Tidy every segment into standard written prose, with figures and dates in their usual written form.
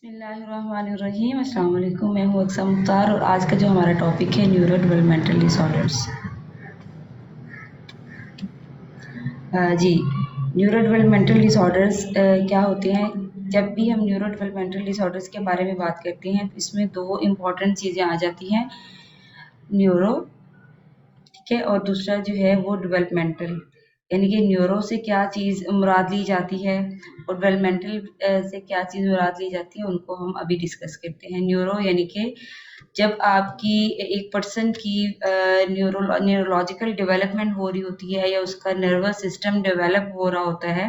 बिस्मिल्लाहिर्रहमानिर्रहीम। अस्सलाम वालेकुम। मैं हूँ अक्सर मुख्तार और आज का जो हमारा टॉपिक है न्यूरो डेवलपमेंटल डिसऑर्डर्स। जी, न्यूरो डेवलपमेंटल डिसऑर्डर्स क्या होते हैं? जब भी हम न्यूरो डेवलपमेंटल डिसऑर्डर्स के बारे में बात करते हैं तो इसमें दो इम्पॉर्टेंट चीज़ें आ जाती हैं, न्यूरो, ठीक है, और दूसरा जो है वो डेवलपमेंटल। यानी कि न्यूरो से क्या चीज़ मुराद ली जाती है और डेवलपमेंटल से क्या चीज़ मुराद ली जाती है, उनको हम अभी डिस्कस करते हैं। न्यूरो यानी कि जब आपकी एक पर्सन की न्यूरोलॉजिकल डेवलपमेंट हो रही होती है या उसका नर्वस सिस्टम डेवलप हो रहा होता है,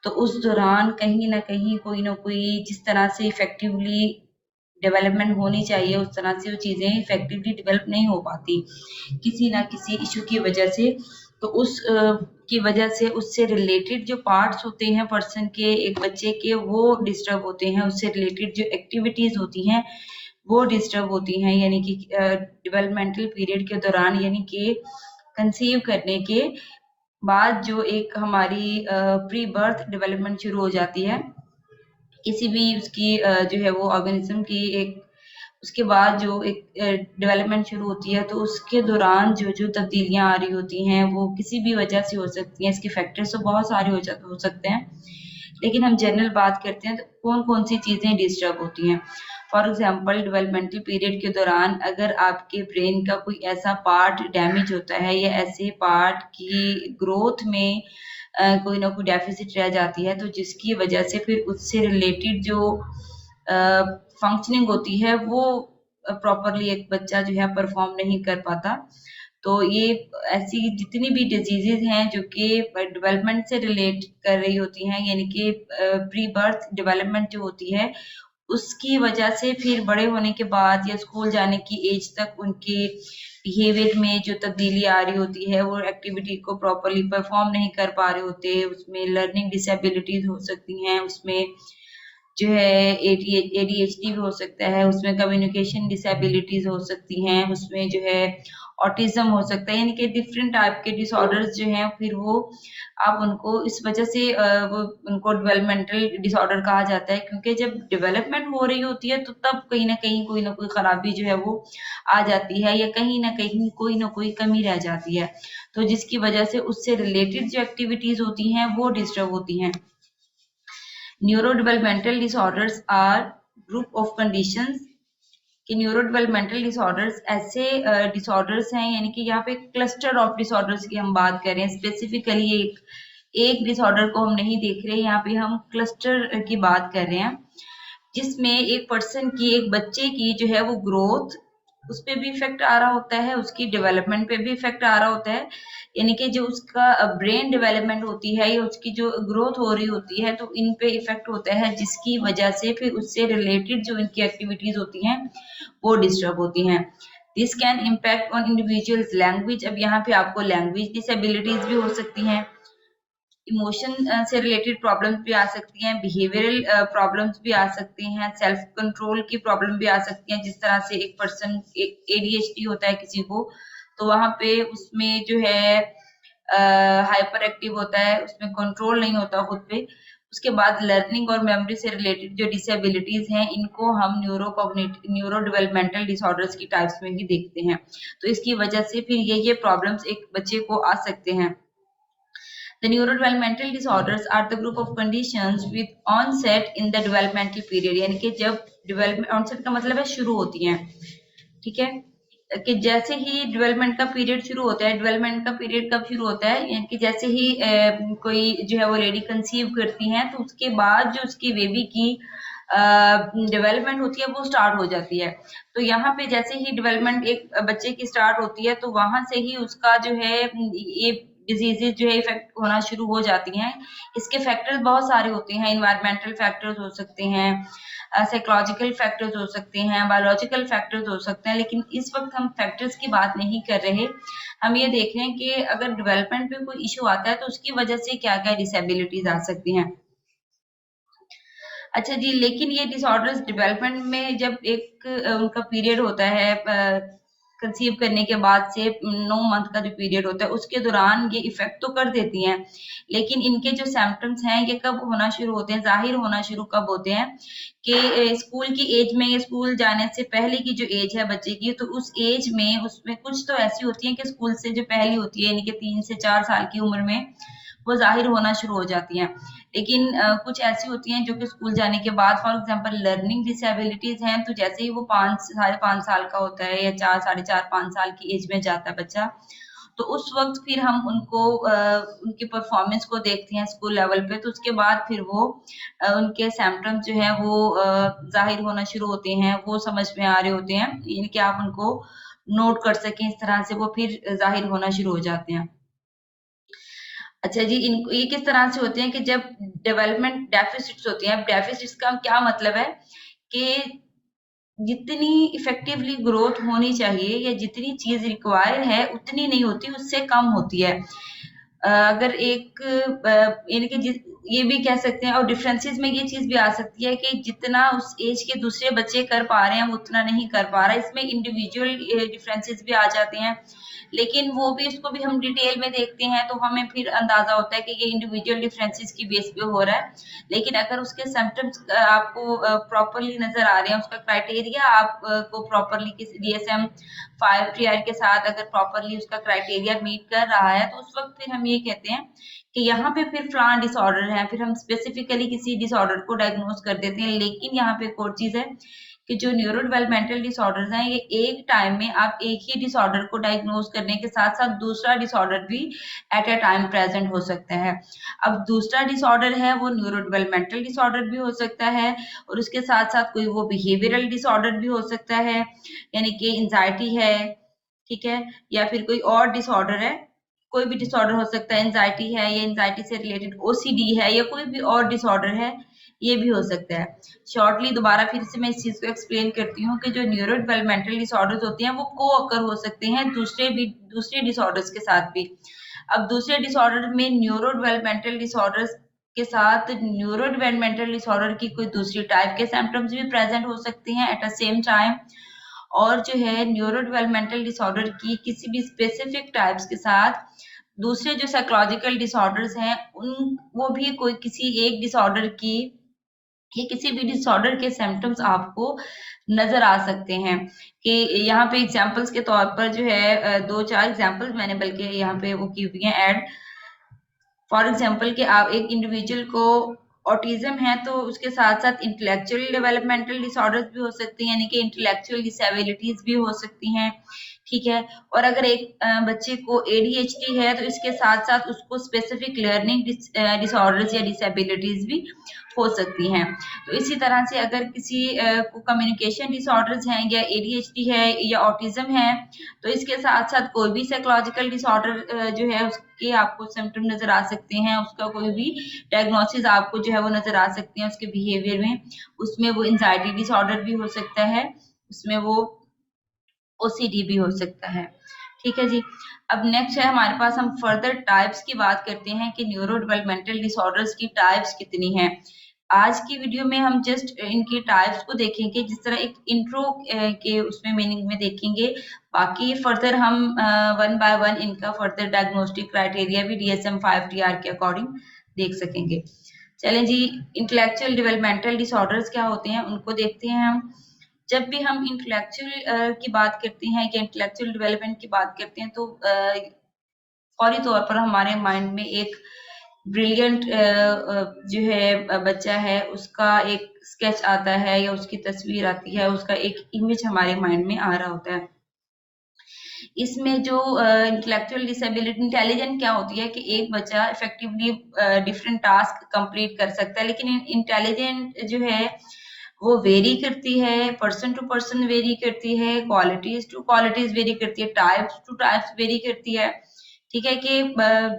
तो उस दौरान कहीं न कहीं कोई न कोई जिस तरह से इफ़ेक्टिवली डेवलपमेंट होनी चाहिए, उस तरह से वो चीज़ें इफ़ेक्टिवली डेवलप नहीं हो पाती, किसी न किसी इश्यू की वजह से। तो उस की वजह से उससे रिलेटेड जो पार्ट्स होते हैं पर्सन के, एक बच्चे के, वो डिस्टर्ब होते हैं। उससे रिलेटेड जो एक्टिविटीज़ होती हैं, वो डिस्टर्ब होती हैं। यानी कि डेवलपमेंटल पीरियड के दौरान, यानी कि कंसीव करने के बाद जो एक हमारी प्री बर्थ डेवलपमेंट शुरू हो जाती है, किसी भी उसकी जो है वो ऑर्गेनिज़्म की एक उसके बाद जो एक डेवलपमेंट शुरू होती है, तो उसके दौरान जो-जो तब्दीलियाँ आ रही होती हैं, वो किसी भी वजह से हो सकती हैं। इसके फैक्टर्स तो बहुत सारे हो सकते हैं, लेकिन हम जनरल बात करते हैं तो कौन-कौन सी चीज़ें डिस्टर्ब होती हैं। फॉर एग्ज़ाम्पल डेवलपमेंटल पीरियड के दौरान अगर आपके ब्रेन का कोई ऐसा पार्ट डैमेज होता है या ऐसे पार्ट की ग्रोथ में कोई ना कोई डेफ़िसिट रह जाती है, तो जिसकी वजह से फिर उससे रिलेटेड जो फंक्शनिंग होती है वो प्रॉपरली एक बच्चा जो है परफ़ॉर्म नहीं कर पाता। तो ये ऐसी जितनी भी डिज़ीज़ेज़ हैं जो कि डेवलपमेंट से रिलेट कर रही होती हैं, यानी कि प्री बर्थ डेवलपमेंट जो होती है, उसकी वजह से फिर बड़े होने के बाद या स्कूल जाने की एज तक उनके बिहेवियर में जो तब्दीली आ रही होती है, वो एक्टिविटी को प्रॉपरली परफ़ॉर्म नहीं कर पा रहे होते, उसमें लर्निंग डिसेबिलिटीज़ हो सकती हैं, उसमें जो है एडीएचडी भी हो सकता है, उसमें कम्युनिकेशन डिसेबिलिटीज़ हो सकती हैं, उसमें जो है ऑटिज़्म हो सकता है, यानी कि डिफरेंट टाइप के डिसऑर्डर्स जो हैं, फिर वो आप उनको इस वजह से वो उनको डेवलपमेंटल डिसऑर्डर कहा जाता है, क्योंकि जब डेवलपमेंट हो रही होती है, तो तब कहीं न कहीं कोई न कोई खराबी जो है वो आ जाती है या कहीं न कहीं कोई न कोई कमी रह जाती है। तो जिसकी वजह से उससे रिलेटेड जो एक्टिविटीज़ होती हैं, वो डिस्टर्ब होती हैं। Neurodevelopmental disorders are group of conditions कि न्यूरोडेवलपमेंटल डिसऑर्डर्स ऐसे डिसऑर्डर्स हैं, यानी कि यहाँ पे क्लस्टर ऑफ डिसऑर्डर्स की हम बात कर रहे हैं। स्पेसिफिकली एक डिसऑर्डर को हम नहीं देख रहे, यहाँ पे हम क्लस्टर की बात कर रहे हैं, जिसमें एक पर्सन की, एक बच्चे की जो है वो ग्रोथ, उस पे भी इफ़ेक्ट आ रहा होता है, उसकी डेवलपमेंट पे भी इफ़ेक्ट आ रहा होता है। यानी कि जो उसका ब्रेन डेवलपमेंट होती है या उसकी जो ग्रोथ हो रही होती है, तो इन पे इफ़ेक्ट होता है, जिसकी वजह से फिर उससे रिलेटेड जो इनकी एक्टिविटीज़ होती हैं, वो डिस्टर्ब होती हैं। This can impact on individuals language. अब यहाँ पे आपको लैंग्वेज डिसेबिलिटीज़ भी हो सकती हैं, इमोशन से रिलेटेड प्रॉब्लम्स भी आ सकती हैं, बिहेवियरल प्रॉब्लम्स भी आ सकती हैं, सेल्फ कंट्रोल की प्रॉब्लम भी आ सकती हैं। जिस तरह से एक पर्सन एडीएचडी होता है किसी को, तो वहाँ पे उसमें जो है हाइपर एक्टिव होता है, उसमें कंट्रोल नहीं होता खुद पे। उसके बाद लर्निंग और मेमोरी से रिलेटेड जो डिसेबिलिटीज़ हैं, इनको हम न्यूरो डेवलपमेंटल डिसऑर्डर्स की टाइप्स में भी देखते हैं। तो इसकी वजह से फिर ये प्रॉब्लम्स एक बच्चे को आ सकते हैं। The neurodevelopmental disorders are the group of conditions with onset in the developmental period, यानी कि जब डेवलपमेंट, onset का मतलब है शुरू होती हैं, ठीक है, कि जैसे ही डेवलपमेंट का पीरियड शुरू होता है। डेवलपमेंट का पीरियड कब शुरू होता है? यानी कि जैसे ही कोई जो है वो लेडी कंसीव करती हैं, तो उसके बाद जो उसकी बेबी की डेवलपमेंट होती है वो स्टार्ट हो जाती है। तो यहाँ पे जैसे ही डेवलपमेंट एक बच्चे की स्टार्ट होती है, तो वहाँ से ही उसका जो है ये डिजीजेज जो है इफेक्ट होना शुरू हो जाती हैं। इसके फैक्टर्स बहुत सारे होते हैं, एनवायरमेंटल फैक्टर्स हो सकते हैं, साइकोलॉजिकल फैक्टर्स हो सकते हैं, बायोलॉजिकल फैक्टर्स हो सकते हैं, लेकिन इस वक्त हम फैक्टर्स की बात नहीं कर रहे। हम ये देख रहे हैं कि अगर डेवलपमेंट में कोई इश्यू आता है, तो उसकी वजह से क्या-क्या डिसेबिलिटीज आ सकती हैं। अच्छा जी, लेकिन ये डिसऑर्डर्स डेवलपमेंट में जब एक उनका पीरियड होता है, कंसीव करने के बाद से 9 मंथ का जो पीरियड होता है उसके दौरान ये इफेक्ट तो कर देती हैं, लेकिन इनके जो सिम्टम्स हैं ये कब होना शुरू होते हैं, जाहिर होना शुरू कब होते हैं कि स्कूल की एज में, स्कूल जाने से पहले की जो एज है बच्चे की, तो उस एज में उसमें कुछ तो ऐसी होती है कि स्कूल से जो पहली होती है यानी कि 3 से 4 साल की उम्र में वो ज़ाहिर होना शुरू हो जाती हैं। लेकिन कुछ ऐसी होती हैं जो कि स्कूल जाने के बाद, फॉर एग्जांपल लर्निंग डिसेबिलिटीज़ हैं, तो जैसे ही वो 5 साढ़े 5 साल का होता है या 4 साढ़े 4 5 साल की एज में जाता है बच्चा, तो उस वक़्त फिर हम उनको उनकी परफ़ॉर्मेंस को देखते हैं स्कूल लेवल पे, तो उसके बाद फिर वो उनके सिम्पटम्स जो हैं वो ज़ाहिर होना शुरू होते हैं, वो समझ में आ रहे होते हैं, यानी कि आप उनको नोट कर सकें, इस तरह से वो फिर ज़ाहिर होना शुरू हो जाते हैं। अच्छा जी, इनको ये किस तरह से होते हैं कि जब डेवलपमेंट डेफिसिट्स होती हैं, अब डेफिसिट्स का क्या मतलब है कि जितनी इफेक्टिवली ग्रोथ होनी चाहिए या जितनी चीज़ रिक्वायर है, उतनी नहीं होती, उससे कम होती है। अगर एक यानी कि ये भी कह सकते हैं, और डिफरेंसेस में ये चीज़ भी आ सकती है कि जितना उस एज के दूसरे बच्चे कर पा रहे हैं, वो उतना नहीं कर पा रहा है। इसमें इंडिविजुअल डिफरेंसेस भी आ जाते हैं, लेकिन वो भी, उसको भी हम डिटेल में देखते हैं तो हमें फिर अंदाज़ा होता है कि ये इंडिविजुअल डिफरेंसेस की बेस पे हो रहा है। लेकिन अगर उसके सिम्पटम्स आपको प्रॉपर्ली नज़र आ रहे हैं, उसका क्राइटेरिया को प्रॉपर्ली किसी DSM 5 TR के साथ अगर प्रॉपर्ली उसका क्राइटेरिया मीट कर रहा है, तो उस वक़्त फिर हम ये कहते हैं कि यहाँ पे फिर फलाना डिसऑर्डर है, फिर हम स्पेसिफिकली किसी डिसऑर्डर को डायग्नोज कर देते हैं। लेकिन यहाँ पे एक और चीज़ है कि जो न्यूरो डेवलपमेंटल डिसऑर्डर्स हैं, ये एक टाइम में आप एक ही डिसऑर्डर को डायग्नोज करने के साथ-साथ दूसरा डिसऑर्डर भी एट अ टाइम प्रेजेंट हो सकता है। अब दूसरा डिसऑर्डर है वो न्यूरो डेवलपमेंटल डिसऑर्डर भी हो सकता है, और उसके साथ-साथ कोई वो बिहेवियरल डिसऑर्डर भी हो सकता है, यानी कि एंग्जायटी है, ठीक है? या फिर कोई और डिसऑर्डर है, कोई भी डिसऑर्डर हो सकता है, एंग्जायटी है या एंग्जायटी से रिलेटेड OCD है या कोई भी और डिसऑर्डर है, ये भी हो सकता है। शॉर्टली दोबारा फिर से मैं इस चीज़ को एक्सप्लेन करती हूँ कि जो न्यूरो डेवलपमेंटल डिसऑर्डर्स होते हैं, वो को-अकर हो सकते हैं दूसरे डिसऑर्डर्स के साथ भी। अब दूसरे डिसऑर्डर में न्यूरो डेवलपमेंटल डिसऑर्डर्स के साथ न्यूरो डेवलपमेंटल डिसऑर्डर की कोई दूसरी टाइप के सिम्पटम्स भी प्रेजेंट हो सकते हैं एट द सेम टाइम, और जो है न्यूरो डेवलपमेंटल डिसऑर्डर की किसी भी स्पेसिफिक टाइप्स के साथ दूसरे जो साइकोलॉजिकल डिसऑर्डर्स हैं, उन वो भी कोई किसी एक डिसऑर्डर की, ये किसी भी डिसऑर्डर के सिम्पटम्स आपको नज़र आ सकते हैं। कि यहाँ पे एग्ज़ाम्पल्स के तौर पर जो है 2-4 एग्ज़ाम्पल्स मैंने बल्कि यहाँ पे वो की हुई हैं ऐड। फॉर एग्ज़ाम्पल कि आप एक इंडिविजुअल को ऑटिज़्म है, तो उसके साथ-साथ इंटेलेक्चुअल डेवलपमेंटल डिसऑर्डर्स भी हो सकती हैं, यानी कि इंटेलेक्चुअल डिसेबिलिटीज़ भी हो सकती हैं, ठीक है? और अगर एक बच्चे को ADHD है, तो इसके साथ-साथ उसको स्पेसिफिक लर्निंग डिसऑर्डर्स या डिसेबिलिटीज़ भी हो सकती हैं। तो इसी तरह से अगर किसी को कम्युनिकेशन डिसऑर्डर्स हैं या ADHD है या ऑटिज़्म है, तो इसके साथ-साथ कोई भी साइकोलॉजिकल डिसऑर्डर जो है उसके आपको सिम्पटम नज़र आ सकते हैं, उसका कोई भी डायग्नोसिस आपको जो है वो नज़र आ सकते हैं उसके बिहेवियर में। उसमें वो एंग्जायटी डिसऑर्डर भी हो सकता है, उसमें वो OCD भी हो सकता है। ठीक है जी। अब नेक्स्ट है हमारे पास, हम फर्दर टाइप्स की बात करते हैं कि न्यूरो डेवलपमेंटल डिसऑर्डर्स की टाइप्स कितनी हैं। आज की वीडियो में हम जस्ट इनकी टाइप्स को देखेंगे, जिस तरह एक इंट्रो के उसमें मीनिंग में देखेंगे। बाकी फर्दर हम वन बाय वन इनका फर्दर डायग्नोस्टिक क्राइटेरिया भी DSM 5 TR के अकॉर्डिंग देख सकेंगे। चलें जी, इंटेलेक्चुअल डेवलपमेंटल डिसऑर्डर्स क्या होते हैं उनको देखते हैं हम। जब भी हम इंटेलेक्चुअल की बात करते हैं या इंटेलेक्चुअल डेवलपमेंट की बात करते हैं, तो फौरी तौर पर हमारे माइंड में एक ब्रिलियंट जो है बच्चा है, उसका एक स्केच आता है या उसकी तस्वीर आती है, उसका एक इमेज हमारे माइंड में आ रहा होता है। इसमें जो इंटेलेक्चुअल डिसेबिलिटी, इंटेलिजेंट क्या होती है कि एक बच्चा इफेक्टिवली डिफरेंट टास्क कंप्लीट कर सकता है, लेकिन इंटेलिजेंट जो है वो वेरी करती है, पर्सन टू पर्सन वेरी करती है, क्वालिटीज टू क्वालिटीज वेरी करती है, टाइप्स टू टाइप्स वेरी करती है। ठीक है कि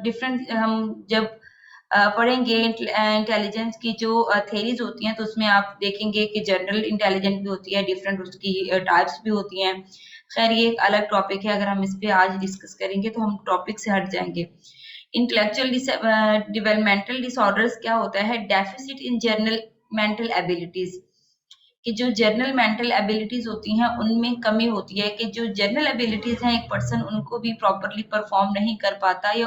डिफरेंट हम जब पढ़ेंगे इंटेलिजेंस की जो थेरीज होती हैं, तो उसमें आप देखेंगे कि जनरल इंटेलिजेंस भी होती है, डिफरेंट उसकी टाइप्स भी होती हैं। खैर ये एक अलग टॉपिक है, अगर हम इस पे आज डिस्कस करेंगे तो हम टॉपिक से हट जाएंगे। इंटेलेक्चुअल डेवलपमेंटल डिसऑर्डर्स क्या होता है? Deficit in general mental abilities. कि जो जनरल मेंटल एबिलिटीज होती हैं उनमें कमी होती है, कि जो जनरल एबिलिटीज हैं एक पर्सन उनको भी प्रॉपरली परफॉर्म नहीं कर पाता, या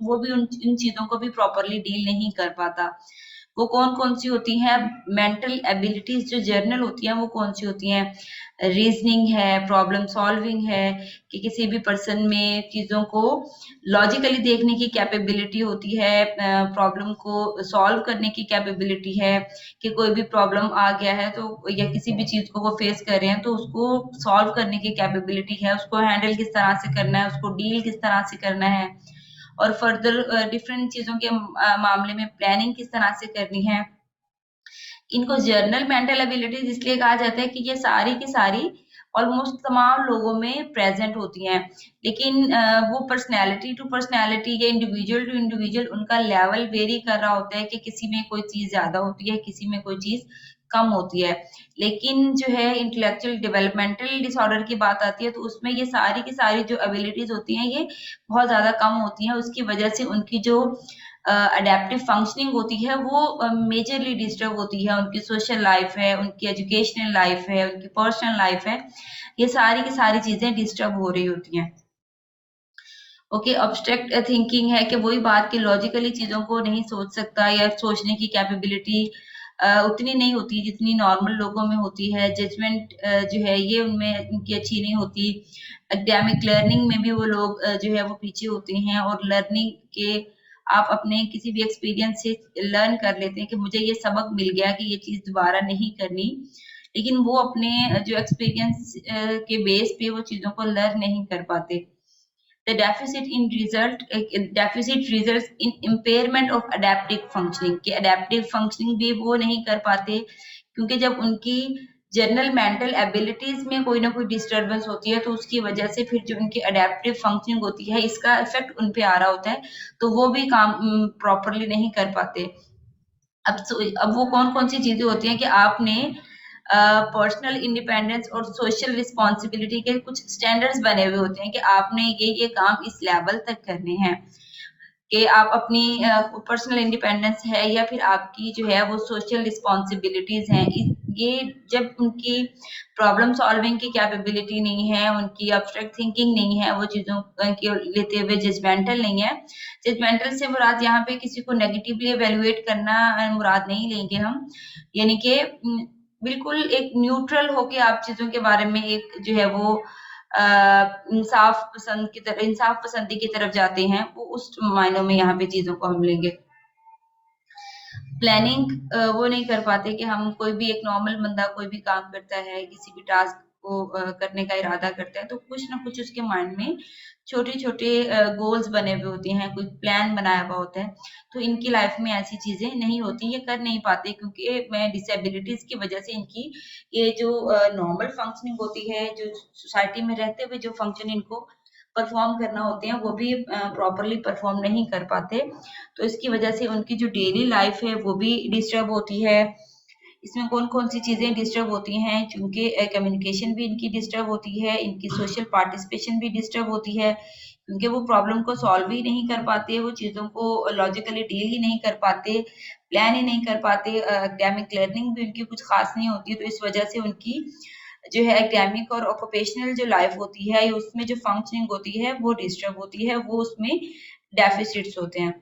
वो भी इन चीजों को भी प्रॉपरली डील नहीं कर पाता। वो कौन कौन सी होती हैं? मेंटल एबिलिटीज जो जर्नल होती हैं वो कौन सी होती हैं? रीजनिंग है, प्रॉब्लम सॉल्विंग है, कि किसी भी पर्सन में चीजों को लॉजिकली देखने की कैपेबिलिटी होती है, प्रॉब्लम को सॉल्व करने की कैपेबिलिटी है, कि कोई भी प्रॉब्लम आ गया है तो या किसी भी चीज को वो फेस कर रहे हैं तो उसको सॉल्व करने की कैपेबिलिटी है, उसको हैंडल किस तरह से करना है, उसको डील किस तरह से करना है, और फर्दर डिफरेंट चीजों के मामले में प्लानिंग किस तरह से करनी है। इनको जर्नल मेंटल एबिलिटीज इसलिए कहा जाता है कि ये सारी की सारी ऑलमोस्ट तमाम लोगों में प्रेजेंट होती हैं, लेकिन वो पर्सनैलिटी टू पर्सनैलिटी या इंडिविजुअल टू इंडिविजुअल उनका लेवल वेरी कर रहा होता है, कि किसी में कोई चीज ज्यादा होती है, किसी में कोई चीज कम होती है। लेकिन जो है इंटेलेक्चुअल डेवलपमेंटल डिसऑर्डर की बात आती है तो उसमें ये सारी की सारी जो एबिलिटीज होती हैं ये बहुत ज्यादा कम होती हैं, उसकी वजह से उनकी जो अडेप्टिव फंक्शनिंग होती है वो मेजरली डिस्टर्ब होती है। उनकी सोशल लाइफ है, उनकी एजुकेशनल लाइफ है, उनकी पर्सनल लाइफ है, ये सारी की सारी चीजें डिस्टर्ब हो रही होती हैं। ओके, अब्स्ट्रैक्ट थिंकिंग है कि वही बात कि लॉजिकली चीजों को नहीं सोच सकता, या सोचने की कैपेबिलिटी उतनी नहीं होती जितनी नॉर्मल लोगों में होती है। जजमेंट जो है ये उनमें उनकी अच्छी नहीं होती। एकेडमिक लर्निंग में भी वो लोग जो है वो पीछे होते हैं, और लर्निंग के आप अपने किसी भी एक्सपीरियंस से लर्न कर लेते हैं कि मुझे ये सबक मिल गया कि ये चीज दोबारा नहीं करनी, लेकिन वो अपने जो एक्सपीरियंस के बेस पे वो चीजों को लर्न नहीं कर पाते। The deficit results in impairment of adaptive functioning, कि adaptive functioning भी वो नहीं कर पाते, क्योंकि जब उनकी जनरल मेंटल एबिलिटीज में कोई ना कोई डिस्टर्बेंस होती है तो उसकी वजह से फिर जो उनकी अडेप्टिव फंक्शनिंग होती है इसका इफेक्ट उन पे आ रहा होता है, तो वो भी काम प्रॉपरली नहीं कर पाते। अब वो कौन कौन सी चीजें होती हैं कि आपने पर्सनल इंडिपेंडेंस और सोशल रिस्पॉन्सिबिलिटी के कुछ स्टैंडर्ड्स बने हुए होते हैं कि आपने ये काम इस लेवल तक करने हैं, कि आप अपनी पर्सनल इंडिपेंडेंस है या फिर आपकी जो है वो सोशल रिस्पॉन्सिबिलिटीज हैं, ये जब उनकी प्रॉब्लम सॉल्विंग की कैपेबिलिटी नहीं है, उनकी एब्स्ट्रैक्ट थिंकिंग नहीं है, वो चीजों की लेते हुए जजमेंटल नहीं है। जजमेंटल से मुराद यहाँ पे किसी को नेगेटिवली एवेल्युएट करना मुराद नहीं लेंगे हम, यानी कि बिल्कुल एक न्यूट्रल होके आप चीजों के बारे में एक जो है वो इंसाफ पसंदी की तरफ जाते हैं, वो उस मायनों में यहाँ पे चीजों को हम लेंगे। प्लानिंग वो नहीं कर पाते कि हम कोई भी एक नॉर्मल बंदा कोई भी काम करता है, किसी भी टास्क को करने का इरादा करता है तो कुछ ना कुछ उसके माइंड में छोटे छोटे गोल्स बने हुए होते हैं, कोई प्लान बनाया हुआ होता है। तो इनकी लाइफ में ऐसी चीजें नहीं होती, ये कर नहीं पाते, क्योंकि मैं डिसेबिलिटीज की वजह से इनकी ये जो नॉर्मल फंक्शनिंग होती है, जो सोसाइटी में रहते हुए जो फंक्शन इनको परफॉर्म करना होते हैं वो भी प्रॉपरली परफॉर्म नहीं कर पाते। तो इसकी वजह से उनकी जो डेली लाइफ है वो भी डिस्टर्ब होती है। इसमें कौन कौन सी चीजें डिस्टर्ब होती हैं? क्योंकि कम्युनिकेशन भी इनकी डिस्टर्ब होती है, इनकी सोशल पार्टिसिपेशन भी डिस्टर्ब होती है, क्योंकि वो प्रॉब्लम को सॉल्व ही नहीं कर पाते, वो चीजों को लॉजिकली डील ही नहीं कर पाते, प्लान ही नहीं कर पाते। एकेडमिक लर्निंग भी उनकी कुछ खास नहीं होती, तो इस वजह से उनकी जो है एकेडमिक और ऑक्यूपेशनल जो लाइफ होती है उसमें जो फंक्शनिंग होती है वो डिस्टर्ब होती है, वो उसमें डेफिसिट्स होते हैं,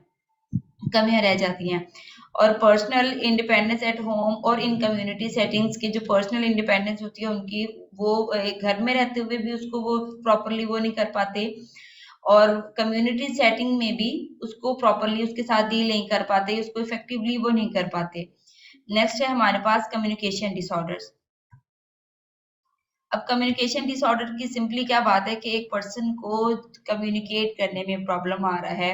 कमियां रह जाती हैं। और पर्सनल इंडिपेंडेंस एट होम और इन कम्युनिटी सेटिंग्स की जो पर्सनल इंडिपेंडेंस होती है उनकी, वो एक घर में रहते हुए भी उसको वो प्रॉपरली वो नहीं कर पाते, और कम्युनिटी सेटिंग में भी उसको प्रॉपरली उसके साथ डील नहीं कर पाते, उसको इफेक्टिवली वो नहीं कर पाते। नेक्स्ट है हमारे पास कम्युनिकेशन डिसऑर्डर्स। अब कम्युनिकेशन डिसऑर्डर की सिंपली क्या बात है कि एक पर्सन को कम्युनिकेट करने में प्रॉब्लम आ रहा है,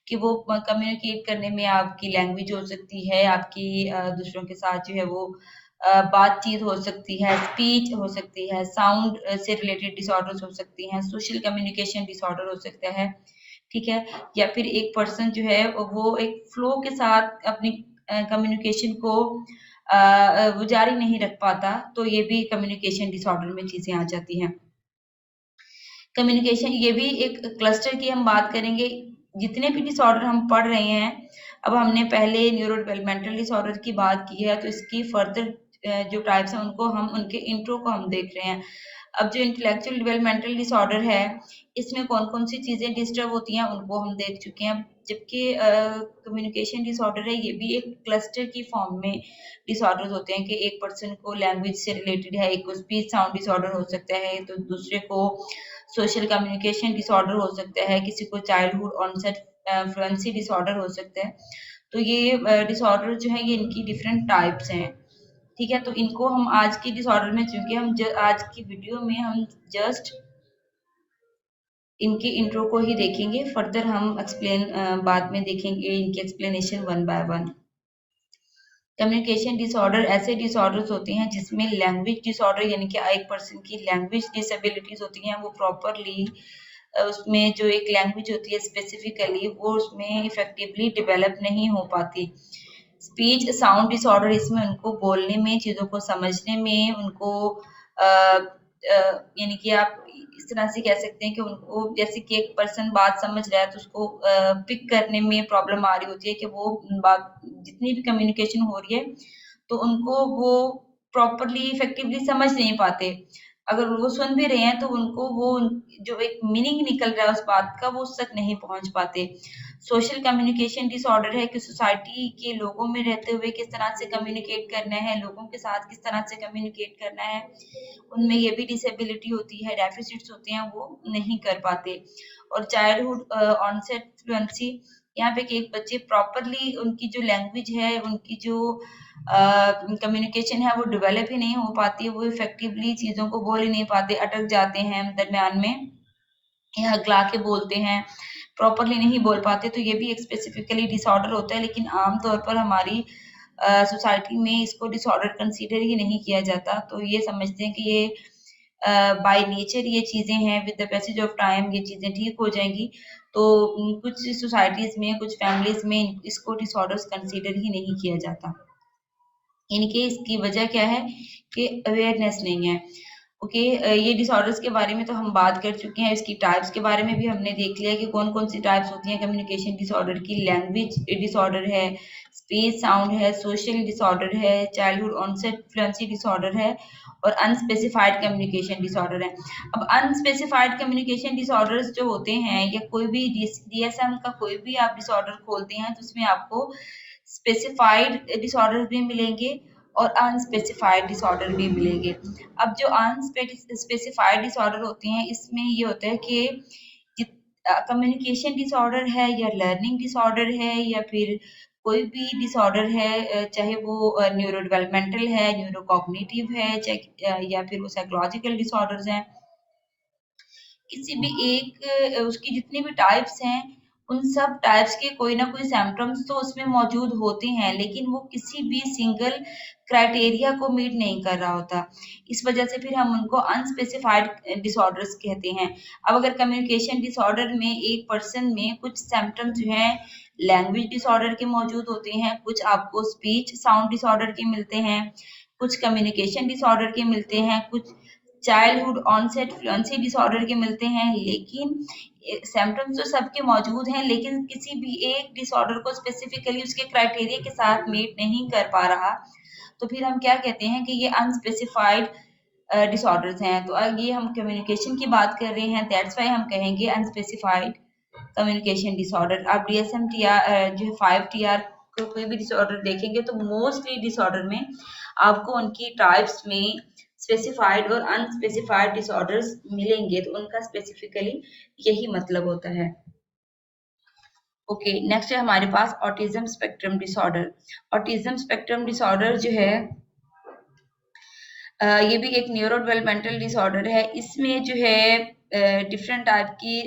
कि वो कम्युनिकेट करने में आपकी लैंग्वेज हो सकती है, आपकी दूसरों के साथ जो है वो बातचीत हो सकती है, स्पीच हो सकती है, साउंड से रिलेटेड डिसऑर्डर्स हो सकती हैं, सोशल कम्युनिकेशन डिसऑर्डर हो सकता है, ठीक है। या फिर एक पर्सन जो है वो एक फ्लो के साथ अपनी कम्युनिकेशन को वो जारी नहीं रख पाता, तो ये भी कम्युनिकेशन डिसऑर्डर में चीजें आ जाती हैं। कम्युनिकेशन ये भी एक क्लस्टर की हम बात करेंगे, जितने भी डिसऑर्डर हम पढ़ रहे हैं, अब हमने पहले न्यूरो डेवलपमेंटल डिसऑर्डर की बात की है, तो इसकी फर्दर जो टाइप्स हैं उनको हम उनके इंट्रो को हम देख रहे हैं। अब जो इंटेलेक्चुअल डेवलपमेंटल डिसऑर्डर है, इसमें कौन-कौन सी चीज़ें डिस्टर्ब होती हैं उनको हम देख चुके हैं। जबकि कम्युनिकेशन डिसऑर्डर है, ये भी एक क्लस्टर की फॉर्म में डिसऑर्डर्स होते हैं कि एक पर्सन को लैंग्वेज से रिलेटेड है, एक को स्पीच साउंड डिसऑर्डर हो सकता है, तो दूसरे को सोशल कम्युनिकेशन डिसऑर्डर हो सकता है, किसी को चाइल्डहुड ऑनसेट फ्लुएंसी डिसऑर्डर हो सकता है। तो ये डिसऑर्डर जो है ये इनकी डिफरेंट टाइप्स हैं। ठीक है, तो इनको हम आज की डिसऑर्डर में, चूंकि हम आज की वीडियो में हम जस्ट इनके इंट्रो को ही देखेंगे, फर्दर हम एक्सप्लेन बाद में देखेंगे इनकी explanation one by one. Communication disorder ऐसे डिसऑर्डर्स होते हैं जिसमें लैंग्वेज डिसऑर्डर यानी कि एक पर्सन की लैंग्वेज डिसेबिलिटीज होती हैं, वो प्रॉपरली उसमें जो एक लैंग्वेज होती है स्पेसिफिकली वो उसमें इफेक्टिवली डेवलप नहीं हो पाती। स्पीच साउंड डिसऑर्डर, इसमें उनको बोलने में, चीज़ों को समझने में, उनको यानी कि आप इस तरह से कह सकते हैं कि उनको, जैसे कि एक पर्सन बात समझ रहा है तो उसको पिक करने में प्रॉब्लम आ रही होती है कि वो बात जितनी भी कम्युनिकेशन हो रही है तो उनको वो प्रॉपरली इफेक्टिवली समझ नहीं पाते। अगर वो सुन भी रहे हैं तो उनको वो जो एक मीनिंग निकल रहा है उस बात का वो उस तक नहीं पहुंच पाते। सोशल कम्युनिकेशन डिसऑर्डर है कि सोसाइटी के लोगों में रहते हुए किस तरह से कम्युनिकेट करना है, लोगों के साथ किस तरह से कम्युनिकेट करना है, उनमें ये भी डिसेबिलिटी होती है, डेफिसिट्स होते हैं, वो नहीं कर पाते। और चाइल्डहुड ऑनसेट फ्लुएंसी, यहाँ पे कि एक बच्चे प्रॉपरली उनकी जो लैंग्वेज है, उनकी जो कम्युनिकेशन है वो डेवलप ही नहीं हो पाती है, वो इफेक्टिवली चीज़ों को बोल ही नहीं पाते, अटक जाते हैं दरमियान में या हकला के बोलते हैं, प्रॉपरली नहीं बोल पाते। तो ये भी एक स्पेसिफिकली डिसऑर्डर होता है, लेकिन आम तौर पर हमारी सोसाइटी में इसको डिसऑर्डर कंसीडर ही नहीं किया जाता। तो ये समझते हैं कि ये बाय नेचर ये चीज़ें हैं, with the passage of time ये चीज़ें ठीक हो जाएंगी। तो कुछ सोसाइटीज़ में, कुछ फैमिलीज़ में इसको डिसऑर्डर्स कंसीडर ही नहीं किया जाता। इनके इसकी वजह क्या है कि अवेयरनेस नहीं है। ओके, ये डिसऑर्डर्स के बारे में तो हम बात कर चुके हैं, इसकी टाइप्स के बारे में भी हमने देख लिया कि कौन-कौन सी टाइप्स होती हैं कम्युनिकेशन डिसऑर्डर की। लैंग्वेज डिसऑर्डर है, स्पीच साउंड है, सोशल डिसऑर्डर है, चाइल्डहुड ऑनसेट फ्लुएंसी डिसऑर्डर है और अनस्पेसिफाइड कम्युनिकेशन डिसऑर्डर है। अब अनस्पेसिफाइड कम्युनिकेशन डिसऑर्डर्स जो होते हैं या कोई भी डीएसएम का कोई भी आप डिसऑर्डर खोलते हैं तो उसमें आपको स्पेसिफाइड डिसऑर्डर भी मिलेंगे और अनस्पेसिफाइड डिसऑर्डर भी मिलेंगे। अब जो अनस्पेसिफाइड डिसऑर्डर होते हैं इसमें ये होता है कि कम्युनिकेशन डिसऑर्डर है या लर्निंग डिसऑर्डर है या फिर कोई भी डिसऑर्डर है, चाहे वो न्यूरो डेवलपमेंटल है, न्यूरो कॉग्निटिव है, चाहे या फिर वो साइकोलॉजिकल डिसऑर्डर्स हैं, किसी भी एक उसकी जितनी भी टाइप्स हैं उन सब टाइप्स के कोई ना कोई सिम्टम्स तो उसमें मौजूद होते हैं, लेकिन वो किसी भी सिंगल क्राइटेरिया को मीट नहीं कर रहा होता। इस वजह से फिर हम उनको अनस्पेसिफाइड डिसऑर्डर्स कहते हैं। अब अगर कम्युनिकेशन डिसऑर्डर में एक पर्सन में कुछ सिम्टम्स जो हैं लैंग्वेज डिसऑर्डर के मौजूद होते हैं, कुछ आपको स्पीच साउंड डिसऑर्डर के मिलते हैं, कुछ कम्युनिकेशन डिसऑर्डर के मिलते हैं, कुछ चाइल्डहुड ऑनसेट फ्लुएंसी डिसऑर्डर के मिलते हैं, लेकिन सिम्टम्स तो सबके मौजूद हैं, लेकिन किसी भी एक डिसऑर्डर को स्पेसिफिकली उसके क्राइटेरिया के साथ मीट नहीं कर पा रहा, तो फिर हम क्या कहते हैं कि ये अनस्पेसिफाइड डिसऑर्डर्स हैं। तो ये हम कम्युनिकेशन की बात कर रहे हैं, दैट्स वाई हम कहेंगे अनस्पेसिफाइड कम्युनिकेशन डिसऑर्डर। आप डीएसएम टीआर जो 5 टीआर को कोई भी डिसऑर्डर देखेंगे तो मोस्टली डिसऑर्डर में आपको उनकी टाइप्स में स्पेसिफाइड और अनस्पेसिफाइड डिसऑर्डर्स मिलेंगे, तो उनका स्पेसिफिकली यही मतलब होता है। ओके, नेक्स्ट है हमारे पास autism spectrum disorder. Autism spectrum disorder जो है ये भी एक न्यूरो डेवलपमेंटल डिसऑर्डर है। इसमें जो है डिफरेंट टाइप की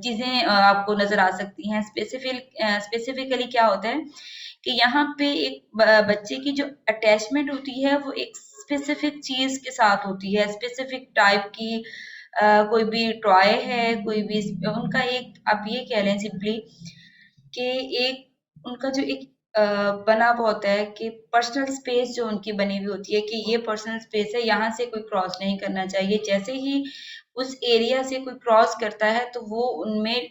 चीज़ें आपको नज़र आ सकती हैं। स्पेसिफिकली क्या होता है कि यहाँ पे एक बच्चे की जो अटैचमेंट होती है वो एक स्पेसिफिक चीज़ के साथ होती है, स्पेसिफिक टाइप की कोई भी टॉय है, कोई भी उनका एक, आप ये कह लें सिंपली कि एक उनका जो एक बना हुआ होता है कि पर्सनल स्पेस जो उनकी बनी हुई होती है कि ये पर्सनल स्पेस है, यहाँ से कोई क्रॉस नहीं करना चाहिए। जैसे ही उस एरिया से कोई क्रॉस करता है तो वो उनमें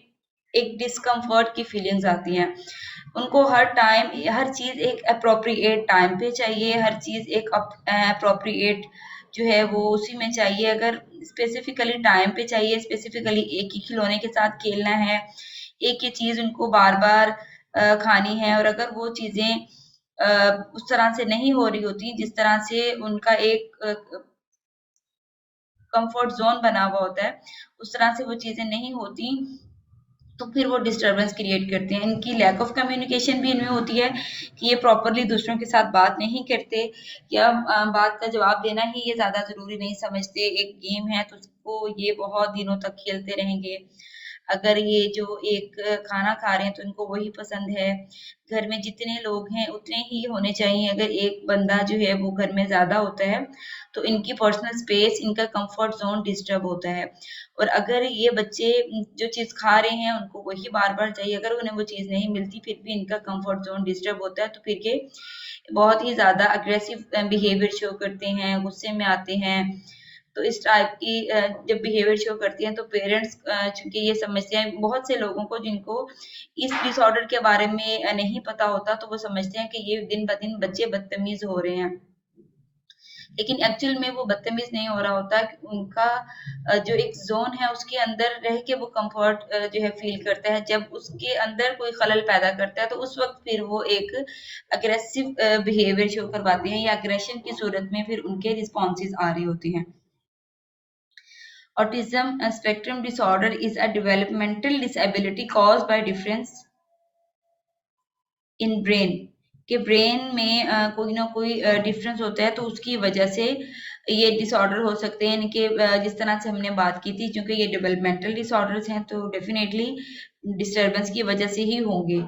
एक डिस्कम्फर्ट की फीलिंग्स आती हैं। उनको हर टाइम हर चीज़ एक अप्रोप्रिएट टाइम पे चाहिए, हर चीज़ एक अप्रोप्रिएट जो है वो उसी में चाहिए। अगर स्पेसिफिकली टाइम पे चाहिए, स्पेसिफिकली एक ही खिलौने के साथ खेलना है, एक ही चीज़ उनको बार-बार खानी है, और अगर वो चीज़ें उस तरह से नहीं हो रही होती जिस तरह से उनका एक कंफर्ट ज़ोन बना हुआ होता है, उस तरह से वो चीज़ें नहीं होती, तो फिर वो डिस्टर्बेंस क्रिएट करते हैं। इनकी लैक ऑफ कम्युनिकेशन भी इनमें होती है कि ये प्रॉपरली दूसरों के साथ बात नहीं करते, या बात का जवाब देना ही ये ज़्यादा ज़रूरी नहीं समझते। एक गेम है तो उसको ये बहुत दिनों तक खेलते रहेंगे। अगर ये जो एक खाना खा रहे हैं तो इनको वही पसंद है। घर में जितने लोग हैं उतने ही होने चाहिए। अगर एक बंदा जो है वो घर में ज़्यादा होता है, तो इनकी पर्सनल स्पेस, इनका कंफर्ट ज़ोन डिस्टर्ब होता है। और अगर ये बच्चे जो चीज़ खा रहे हैं उनको वही बार-बार चाहिए, अगर उन्हें वो चीज़ नहीं मिलती फिर भी इनका कंफर्ट ज़ोन डिस्टर्ब होता है, तो फिर ये बहुत ही ज़्यादा अग्रेसिव बिहेवियर शो करते हैं, गुस्से में आते हैं। तो इस टाइप की जब बिहेवियर शो करती हैं तो पेरेंट्स चूँकि ये समझते हैं, बहुत से लोगों को जिनको इस डिसऑर्डर के बारे में नहीं पता होता, तो वो समझते हैं कि ये दिन-ब-दिन बच्चे बदतमीज़ हो रहे हैं। लेकिन एक्चुअल में वो बदतमीज़ नहीं हो रहा होता, उनका जो एक ज़ोन है उसके अंदर रह के वो कम्फर्ट जो है फ़ील करता है। जब उसके अंदर कोई खलल पैदा करता है तो उस वक़्त फिर वो एक अग्रेसिव बिहेवियर शो करवाते हैं, या एग्रेशन की सूरत में फिर उनके रिस्पॉन्सेज़ आ रही होती हैं। Autism spectrum disorder is a developmental disability caused by difference in brain कि ब्रेन में कोई ना कोई डिफरेंस होता है, तो उसकी वजह से ये डिसऑर्डर हो सकते हैं। इनके जिस तरह से हमने बात की थी, क्योंकि ये डेवलपमेंटल डिसऑर्डर्स हैं तो डेफिनेटली डिस्टर्बेंस की वजह से ही होंगे।